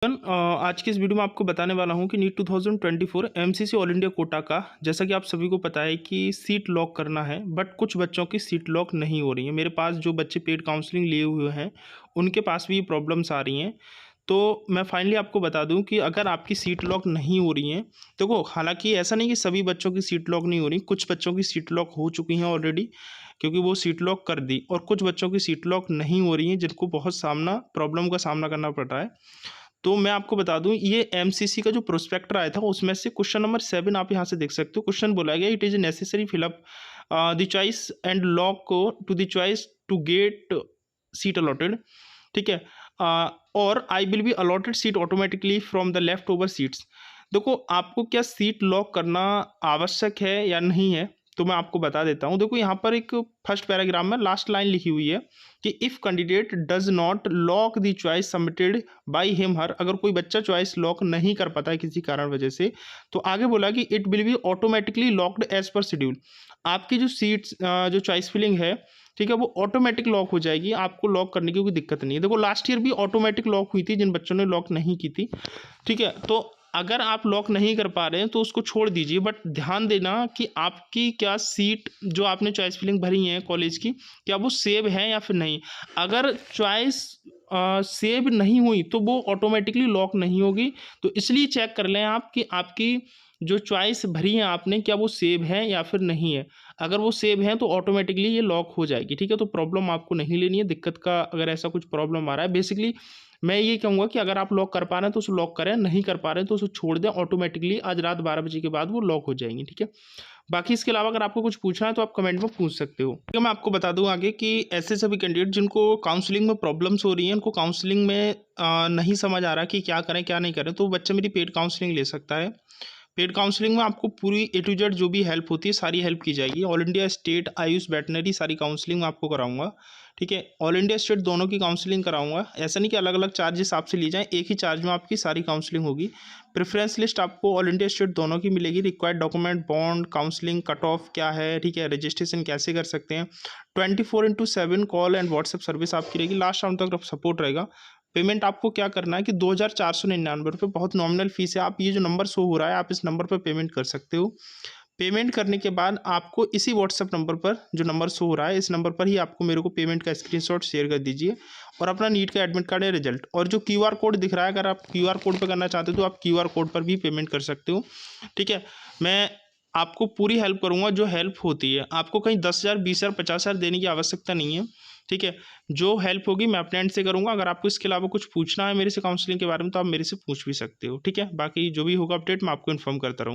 आज की इस वीडियो में आपको बताने वाला हूं कि NEET 2024 MCC all India quota का, जैसा कि आप सभी को पता है कि सीट लॉक करना है, बट कुछ बच्चों की सीट लॉक नहीं हो रही है। मेरे पास जो बच्चे पेड काउंसलिंग लिए हुए हैं उनके पास भी ये प्रॉब्लम्स आ रही हैं। तो मैं फाइनली आपको बता दूं कि अगर आपकी सीट लॉक नहीं हो रही है, देखो हालांकि ऐसा नहीं कि सभी बच्चों की सीट लॉक नहीं हो रही, कुछ बच्चों की सीट लॉक हो चुकी हैं ऑलरेडी क्योंकि वो सीट लॉक कर दी, और कुछ बच्चों की सीट लॉक नहीं हो रही है जिनको बहुत प्रॉब्लम का सामना करना पड़ रहा है। तो मैं आपको बता दूं, ये एमसीसी का जो प्रोस्पेक्टर आया था उसमें से क्वेश्चन नंबर 7 आप यहाँ से देख सकते हो। क्वेश्चन बोला गया, it is necessary fill up the choice and lock to the choice to get seat allotted. ठीक है, और I will be allotted seat automatically from the left over seats. देखो आपको क्या सीट लॉक करना आवश्यक है या नहीं है, तो मैं आपको बता देता हूँ। देखो यहाँ पर एक फर्स्ट पैराग्राफ में लास्ट लाइन लिखी हुई है कि if candidate does not lock the choice submitted by him her, अगर कोई बच्चा चॉइस लॉक नहीं कर पाता है किसी कारण वजह से, तो आगे बोला कि it will be automatically locked as per schedule. आपकी जो सीट्स जो चॉइस फिलिंग है, ठीक है, वो ऑटोमेटिक लॉक हो जाएगी, आपको लॉक करने की कोई दिक्कत नहीं है। देखो लास्ट ईयर भी ऑटोमेटिक लॉक हुई थी जिन बच्चों ने लॉक नहीं की थी। ठीक है, तो अगर आप लॉक नहीं कर पा रहे हैं तो उसको छोड़ दीजिए, बट ध्यान देना कि आपकी क्या सीट जो आपने चॉइस फिलिंग भरी है कॉलेज की, क्या वो सेव है या फिर नहीं। अगर चॉइस सेव नहीं हुई तो वो ऑटोमेटिकली लॉक नहीं होगी। तो इसलिए चेक कर लें आप कि आपकी जो चॉइस भरी है आपने, क्या वो सेव है या फिर नहीं है। अगर वो सेव है तो ऑटोमेटिकली ये लॉक हो जाएगी। ठीक है, तो प्रॉब्लम आपको नहीं लेनी है, दिक्कत का अगर ऐसा कुछ प्रॉब्लम आ रहा है, बेसिकली मैं ये कहूँगा कि अगर आप लॉक कर पा रहे हैं तो उसे लॉक करें, नहीं कर पा रहे हैं तो उसे छोड़ दें, ऑटोमेटिकली आज रात 12 बजे के बाद वो लॉक हो जाएंगी। ठीक है, बाकी इसके अलावा अगर आपको कुछ पूछना है तो आप कमेंट में पूछ सकते हो। ठीक है, मैं आपको बता दूं आगे कि ऐसे सभी कैंडिडेट जिनको काउंसलिंग में प्रॉब्लम्स हो रही हैं, उनको काउंसलिंग में नहीं समझ आ रहा कि क्या करें क्या नहीं करें, तो बच्चा मेरी पेड काउंसलिंग ले सकता है। पेड काउंसलिंग में आपको पूरी ए टू जेड जो भी हेल्प होती है सारी हेल्प की जाएगी। All India state Ayush veterinary सारी काउंसलिंग मैं आपको कराऊंगा। ठीक है, ऑल इंडिया स्टेट दोनों की काउंसलिंग कराऊंगा। ऐसा नहीं कि अलग अलग चार्जेस आपसे लिए जाएं, एक ही चार्ज में आपकी सारी काउंसलिंग होगी। प्रेफरेंस लिस्ट आपको ऑल इंडिया स्टेट दोनों की मिलेगी। Required document, bond, counselling cut off क्या है, ठीक है, रजिस्ट्रेशन कैसे कर सकते हैं, 24/7 कॉल एंड व्हाट्सएप सर्विस आपकी रहेगी, लास्ट राउंड तक सपोर्ट रहेगा। पेमेंट आपको क्या करना है कि 2,499 बहुत नॉमिनल फीस है। आप ये जो नंबर शो हो रहा है आप इस नंबर पर पेमेंट कर सकते हो। पेमेंट करने के बाद आपको इसी व्हाट्सएप नंबर पर, जो नंबर शो हो रहा है इस नंबर पर ही आपको मेरे को पेमेंट का स्क्रीनशॉट शेयर कर दीजिए और अपना नीट का एडमिट कार्ड या रिजल्ट, और जो क्यूआर कोड दिख रहा है अगर आप क्यूआर कोड पर करना चाहते हो तो आप क्यूआर कोड पर भी पेमेंट कर सकते हो। ठीक है, मैं आपको पूरी हेल्प करूँगा जो हेल्प होती है। आपको कहीं 10,000 20,000 50,000 देने की आवश्यकता नहीं है। ठीक है, जो हेल्प होगी मैं अपने एंड से करूँगा। अगर आपको इसके अलावा कुछ पूछना है मेरे से काउंसलिंग के बारे में तो आप मेरे से पूछ भी सकते हो। ठीक है, बाकी जो भी होगा अपडेट मैं आपको इन्फॉर्म करता रहूँगा।